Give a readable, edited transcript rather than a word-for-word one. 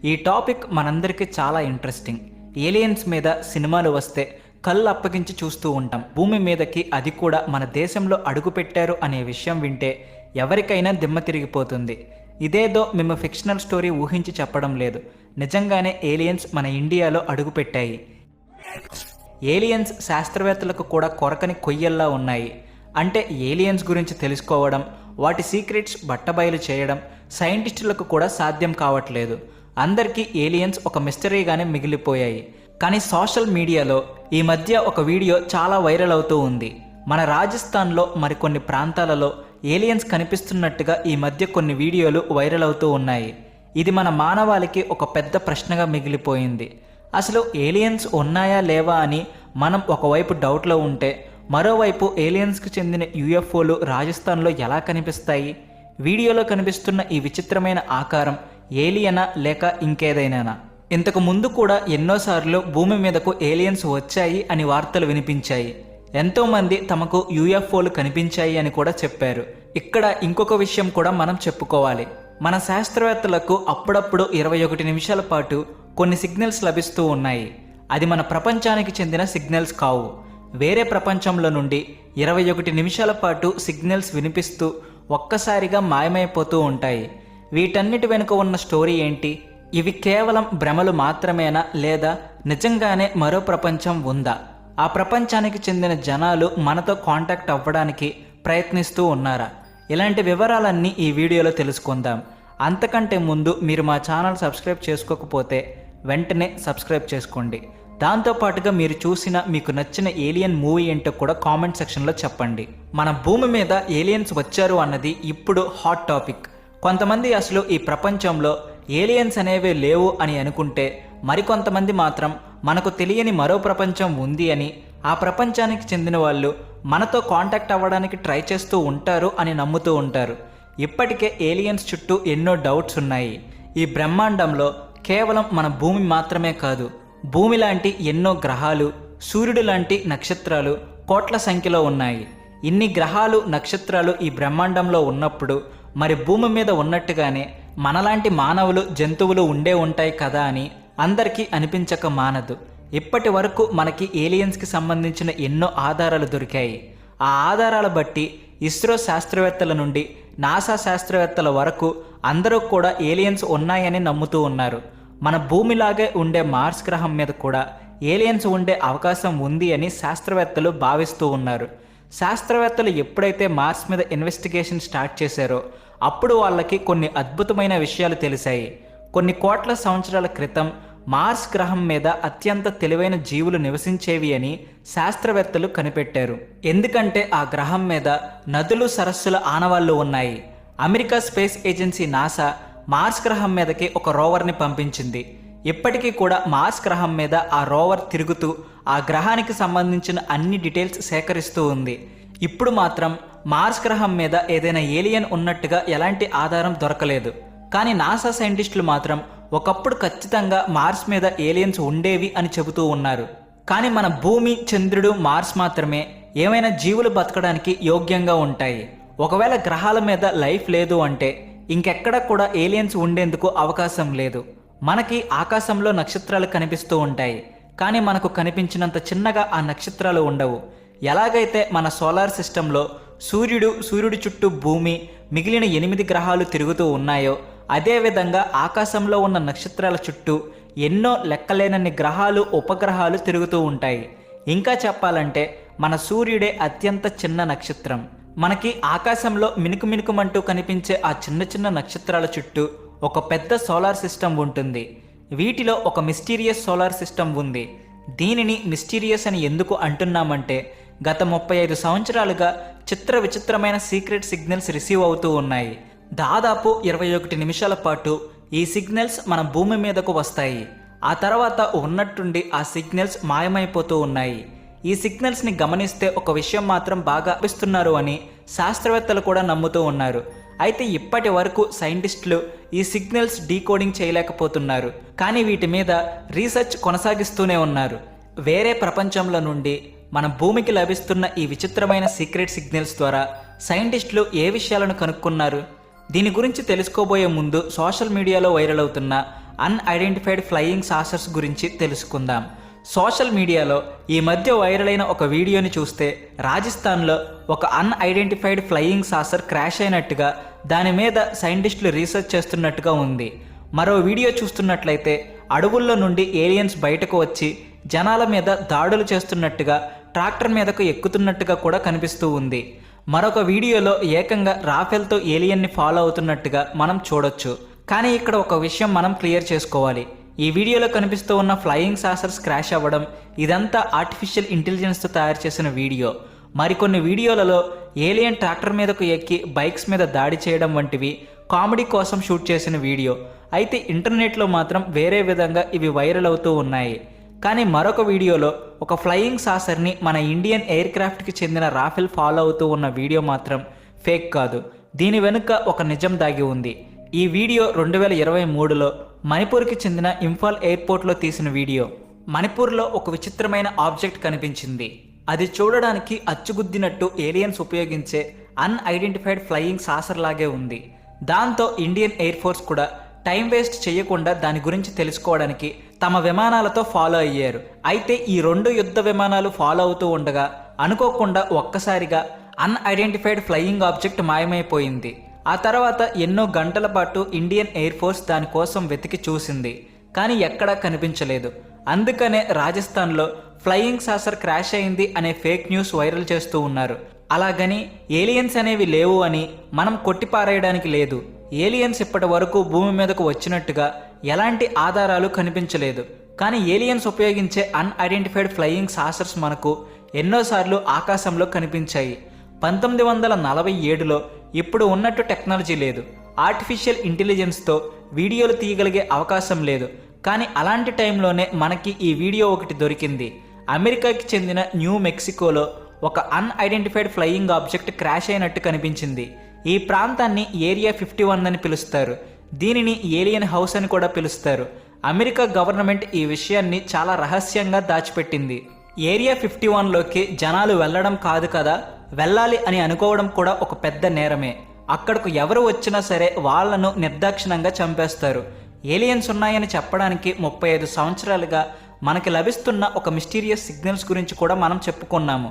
ఈ టాపిక్ మనందరికీ చాలా ఇంట్రెస్టింగ్. ఏలియన్స్ మీద సినిమాలు వస్తే కళ్ళు అప్పగించి చూస్తూ ఉంటాం. భూమి మీదకి అది కూడా మన దేశంలో అడుగుపెట్టారు అనే విషయం వింటే ఎవరికైనా దిమ్మ తిరిగిపోతుంది. ఇదేదో మేము ఫిక్షనల్ స్టోరీ ఊహించి చెప్పడం లేదు. నిజంగానే ఏలియన్స్ మన ఇండియాలో అడుగుపెట్టాయి. ఏలియన్స్ శాస్త్రవేత్తలకు కూడా కొరకని కొయ్యల్లా ఉన్నాయి. అంటే ఏలియన్స్ గురించి తెలుసుకోవడం, వాటి సీక్రెట్స్ బట్టబయలు చేయడం సైంటిస్టులకు కూడా సాధ్యం కావట్లేదు. అందరికీ ఏలియన్స్ ఒక మిస్టరీగానే మిగిలిపోయాయి. కానీ సోషల్ మీడియాలో ఈ మధ్య ఒక వీడియో చాలా వైరల్ అవుతూ ఉంది. మన రాజస్థాన్లో మరికొన్ని ప్రాంతాలలో ఏలియన్స్ కనిపిస్తున్నట్టుగా ఈ మధ్య కొన్ని వీడియోలు వైరల్ అవుతూ ఉన్నాయి. ఇది మన మానవాళికి ఒక పెద్ద ప్రశ్నగా మిగిలిపోయింది. అసలు ఏలియన్స్ ఉన్నాయా లేవా అని మనం ఒకవైపు డౌట్లో ఉంటే, మరోవైపు ఏలియన్స్కి చెందిన యూఎఫ్ఓలు రాజస్థాన్లో ఎలా కనిపిస్తాయి? వీడియోలో కనిపిస్తున్న ఈ విచిత్రమైన ఆకారం ఏలియనా లేక ఇంకేదైనా? ఇంతకు ముందు కూడా ఎన్నోసార్లు భూమి మీదకు ఏలియన్స్ వచ్చాయి అని వార్తలు వినిపించాయి. ఎంతోమంది తమకు యూఎఫ్ఓలు కనిపించాయి అని కూడా చెప్పారు. ఇక్కడ ఇంకొక విషయం కూడా మనం చెప్పుకోవాలి. మన శాస్త్రవేత్తలకు అప్పుడప్పుడు 21 నిమిషాల పాటు కొన్ని సిగ్నల్స్ లభిస్తూ ఉన్నాయి. అది మన ప్రపంచానికి చెందిన సిగ్నల్స్ కావు. వేరే ప్రపంచంలో నుండి 21 నిమిషాల పాటు సిగ్నల్స్ వినిపిస్తూ ఒక్కసారిగా మాయమైపోతూ ఉంటాయి. వీటన్నిటి వెనుక ఉన్న స్టోరీ ఏంటి? ఇవి కేవలం భ్రమలు మాత్రమేనా, లేదా నిజంగానే మరో ప్రపంచం ఉందా? ఆ ప్రపంచానికి చెందిన జనాలు మనతో కాంటాక్ట్ అవ్వడానికి ప్రయత్నిస్తూ ఉన్నారా? ఇలాంటి వివరాలన్నీ ఈ వీడియోలో తెలుసుకుందాం. అంతకంటే ముందు మీరు మా ఛానల్ సబ్స్క్రైబ్ చేసుకోకపోతే వెంటనే సబ్స్క్రైబ్ చేసుకోండి. దాంతోపాటుగా మీరు చూసిన మీకు నచ్చిన ఏలియన్ మూవీ ఏంటో కూడా కామెంట్ సెక్షన్లో చెప్పండి. మన భూమి మీద ఏలియన్స్ వచ్చారు అన్నది ఇప్పుడు హాట్ టాపిక్. కొంతమంది అసలు ఈ ప్రపంచంలో ఏలియన్స్ అనేవి లేవు అని అనుకుంటే, మరికొంతమంది మాత్రం మనకు తెలియని మరో ప్రపంచం ఉంది అని, ఆ ప్రపంచానికి చెందిన వాళ్ళు మనతో కాంటాక్ట్ అవ్వడానికి ట్రై చేస్తూ ఉంటారు అని నమ్ముతూ ఉంటారు. ఇప్పటికే ఏలియన్స్ చుట్టూ ఎన్నో డౌట్స్ ఉన్నాయి. ఈ బ్రహ్మాండంలో కేవలం మన భూమి మాత్రమే కాదు, భూమి లాంటి ఎన్నో గ్రహాలు, సూర్యుడు లాంటి నక్షత్రాలు కోట్ల సంఖ్యలో ఉన్నాయి. ఇన్ని గ్రహాలు, నక్షత్రాలు ఈ బ్రహ్మాండంలో ఉన్నప్పుడు మరి భూమి మీద ఉన్నట్టుగానే మనలాంటి మానవులు, జంతువులు ఉండే ఉంటాయి కదా అని అందరికీ అనిపించక మానదు. ఇప్పటి వరకు మనకి ఏలియన్స్కి సంబంధించిన ఎన్నో ఆధారాలు దొరికాయి. ఆ ఆధారాల బట్టి ఇస్రో శాస్త్రవేత్తల నుండి నాసా శాస్త్రవేత్తల వరకు అందరూ కూడా ఏలియన్స్ ఉన్నాయని నమ్ముతూ ఉన్నారు. మన భూమిలాగే ఉండే మార్స్ గ్రహం మీద కూడా ఏలియన్స్ ఉండే అవకాశం ఉంది అని శాస్త్రవేత్తలు భావిస్తూ ఉన్నారు. శాస్త్రవేత్తలు ఎప్పుడైతే మార్స్ మీద ఇన్వెస్టిగేషన్ స్టార్ట్ చేశారో అప్పుడు వాళ్ళకి కొన్ని అద్భుతమైన విషయాలు తెలిసాయి. కొన్ని కోట్ల సంవత్సరాల క్రితం మార్స్ గ్రహం మీద అత్యంత తెలివైన జీవులు నివసించేవి అని శాస్త్రవేత్తలు కనిపెట్టారు. ఎందుకంటే ఆ గ్రహం మీద నదులు, సరస్సుల ఆనవాళ్లు ఉన్నాయి. America space agency NASA Mars గ్రహం మీదకి ఒక రోవర్ని పంపించింది. ఇప్పటికీ కూడా మార్స్ గ్రహం మీద ఆ రోవర్ తిరుగుతూ ఆ గ్రహానికి సంబంధించిన అన్ని డీటెయిల్స్ సేకరిస్తూ ఉంది. ఇప్పుడు మాత్రం మార్స్ గ్రహం మీద ఏదైనా ఏలియన్ ఉన్నట్టుగా ఎలాంటి ఆధారం దొరకలేదు. కానీ నాసా సైంటిస్టులు మాత్రం ఒకప్పుడు ఖచ్చితంగా మార్స్ మీద ఏలియన్స్ ఉండేవి అని చెబుతూ ఉన్నారు. కానీ మన భూమి, చంద్రుడు, మార్స్ మాత్రమే ఏమైనా జీవులు బతకడానికి యోగ్యంగా ఉంటాయి. ఒకవేళ గ్రహాల మీద లైఫ్ లేదు అంటే ఇంకెక్కడ కూడా ఏలియన్స్ ఉండేందుకు అవకాశం లేదు. మనకి ఆకాశంలో నక్షత్రాలు కనిపిస్తూ ఉంటాయి, కానీ మనకు కనిపించినంత చిన్నగా ఆ నక్షత్రాలు ఉండవు. ఎలాగైతే మన సోలార్ సిస్టంలో సూర్యుడి చుట్టూ భూమి, మిగిలిన 8 గ్రహాలు తిరుగుతూ ఉన్నాయో, అదేవిధంగా ఆకాశంలో ఉన్న నక్షత్రాల చుట్టూ ఎన్నో లెక్కలేనన్ని గ్రహాలు, ఉపగ్రహాలు తిరుగుతూ ఉంటాయి. ఇంకా చెప్పాలంటే మన సూర్యుడే అత్యంత చిన్న నక్షత్రం. మనకి ఆకాశంలో మినుకుమంటూ కనిపించే ఆ చిన్న చిన్న నక్షత్రాల చుట్టూ ఒక పెద్ద సోలార్ సిస్టమ్ ఉంటుంది. వీటిలో ఒక మిస్టీరియస్ సోలార్ సిస్టమ్ ఉంది. దీనిని మిస్టీరియస్ అని ఎందుకు అంటున్నామంటే, గత 35 సంవత్సరాలుగా విచిత్రమైన సీక్రెట్ సిగ్నల్స్ రిసీవ్ అవుతూ ఉన్నాయి. దాదాపు 21 నిమిషాల పాటు ఈ సిగ్నల్స్ మన భూమి మీదకు వస్తాయి. ఆ తర్వాత ఉన్నట్టుండి ఆ సిగ్నల్స్ మాయమైపోతూ ఉన్నాయి. ఈ సిగ్నల్స్ని గమనిస్తే ఒక విషయం మాత్రం బాగా అనిపిస్తున్నారు అని శాస్త్రవేత్తలు కూడా నమ్ముతూ ఉన్నారు. అయితే ఇప్పటి వరకు సైంటిస్టులు ఈ సిగ్నల్స్ డీకోడింగ్ చేయలేకపోతున్నారు. కానీ వీటి మీద రీసెర్చ్ కొనసాగిస్తూనే ఉన్నారు. వేరే ప్రపంచంలో నుండి మన భూమికి లభిస్తున్న ఈ విచిత్రమైన సీక్రెట్ సిగ్నల్స్ ద్వారా సైంటిస్టులు ఏ విషయాలను కనుక్కున్నారు? దీని గురించి తెలుసుకోబోయే ముందు సోషల్ మీడియాలో వైరల్ అవుతున్న అన్ఐడెంటిఫైడ్ ఫ్లయింగ్ సాసర్స్ గురించి తెలుసుకుందాం. సోషల్ మీడియాలో ఈ మధ్య వైరల్ అయిన ఒక వీడియోని చూస్తే రాజస్థాన్లో ఒక అన్ఐడెంటిఫైడ్ ఫ్లయింగ్ సాసర్ క్రాష్ అయినట్టుగా, దాని మీద సైంటిస్టులు రీసెర్చ్ చేస్తున్నట్టుగా ఉంది. మరో వీడియో చూస్తున్నట్లయితే అడవుల్లో నుండి ఏలియన్స్ బయటకు వచ్చి జనాల మీద దాడులు చేస్తున్నట్టుగా, ట్రాక్టర్ మీదకు ఎక్కుతున్నట్టుగా కూడా కనిపిస్తూ ఉంది. మరొక వీడియోలో ఏకంగా రాఫెల్తో ఏలియన్ని ఫాలో అవుతున్నట్టుగా మనం చూడొచ్చు. కానీ ఇక్కడ ఒక విషయం మనం క్లియర్ చేసుకోవాలి. ఈ వీడియోలో కనిపిస్తూ ఉన్న ఫ్లయింగ్ సాసర్స్ క్రాష్ అవ్వడం ఇదంతా ఆర్టిఫిషియల్ ఇంటెలిజెన్స్తో తయారు చేసిన వీడియో. మరికొన్ని వీడియోలలో ఏలియన్ ట్రాక్టర్ మీదకు ఎక్కి బైక్స్ మీద దాడి చేయడం వంటివి కామెడీ కోసం షూట్ చేసిన వీడియో. అయితే ఇంటర్నెట్లో మాత్రం వేరే విధంగా ఇవి వైరల్ అవుతూ ఉన్నాయి. కానీ మరొక వీడియోలో ఒక ఫ్లయింగ్ సాసర్ని మన ఇండియన్ ఎయిర్ క్రాఫ్ట్కి చెందిన రాఫెల్ ఫాలో అవుతూ ఉన్న వీడియో మాత్రం ఫేక్ కాదు. దీని వెనుక ఒక నిజం దాగి ఉంది. ఈ వీడియో 2023లో మణిపూర్కి చెందిన ఇంఫాల్ ఎయిర్పోర్ట్లో తీసిన వీడియో. మణిపూర్లో ఒక విచిత్రమైన ఆబ్జెక్ట్ కనిపించింది. అది చూడడానికి అచ్చుగుద్దినట్టు ఏలియన్స్ ఉపయోగించే అన్ఐడెంటిఫైడ్ ఫ్లయింగ్ సాసర్ లాగే ఉంది. దాంతో ఇండియన్ ఎయిర్ ఫోర్స్ కూడా టైం వేస్ట్ చేయకుండా దాని గురించి తెలుసుకోవడానికి తమ విమానాలతో ఫాలో అయ్యారు. అయితే ఈ 2 యుద్ధ విమానాలు ఫాలో అవుతూ ఉండగా అనుకోకుండా ఒక్కసారిగా అన్ఐడెంటిఫైడ్ ఫ్లయింగ్ ఆబ్జెక్ట్ మాయమైపోయింది. ఆ తర్వాత ఎన్నో గంటల పాటు ఇండియన్ ఎయిర్ ఫోర్స్ దానికోసం వెతికి చూసింది, కానీ ఎక్కడా కనిపించలేదు. అందుకనే రాజస్థాన్లో ఫ్లయింగ్ సాసర్ క్రాష్ అయింది అనే ఫేక్ న్యూస్ వైరల్ చేస్తూ ఉన్నారు. అలాగని ఏలియన్స్ అనేవి లేవు అని మనం కొట్టిపారేయడానికి లేదు. ఏలియన్స్ ఇప్పటి వరకు భూమి మీదకు వచ్చినట్టుగా ఎలాంటి ఆధారాలు కనిపించలేదు. కానీ ఏలియన్స్ ఉపయోగించే అన్ఐడెంటిఫైడ్ ఫ్లయింగ్ సాసర్స్ మనకు ఎన్నోసార్లు ఆకాశంలో కనిపించాయి. 1947లో ఇప్పుడు ఉన్నట్టు టెక్నాలజీ లేదు. ఆర్టిఫిషియల్ ఇంటెలిజెన్స్తో వీడియోలు తీయగలిగే అవకాశం లేదు. కానీ అలాంటి టైంలోనే మనకి ఈ వీడియో ఒకటి దొరికింది. అమెరికాకి చెందిన న్యూ మెక్సికోలో ఒక అన్ఐడెంటిఫైడ్ ఫ్లయింగ్ ఆబ్జెక్ట్ క్రాష్ అయినట్టు కనిపించింది. ఈ ప్రాంతాన్ని ఏరియా 51 అని పిలుస్తారు. దీనిని ఏలియన్ హౌస్ అని కూడా పిలుస్తారు. అమెరికా గవర్నమెంట్ ఈ విషయాన్ని చాలా రహస్యంగా దాచిపెట్టింది. ఏరియా 51లోకి జనాలు వెళ్ళడం కాదు కదా, వెళ్ళాలి అని అనుకోవడం కూడా ఒక పెద్ద నేరమే. అక్కడకు ఎవరు వచ్చినా సరే వాళ్లను నిర్దాక్షిణంగా చంపేస్తారు. ఏలియన్స్ ఉన్నాయని చెప్పడానికి 35 సంవత్సరాలుగా మనకి లభిస్తున్న ఒక మిస్టీరియస్ సిగ్నల్స్ గురించి కూడా మనం చెప్పుకున్నాము.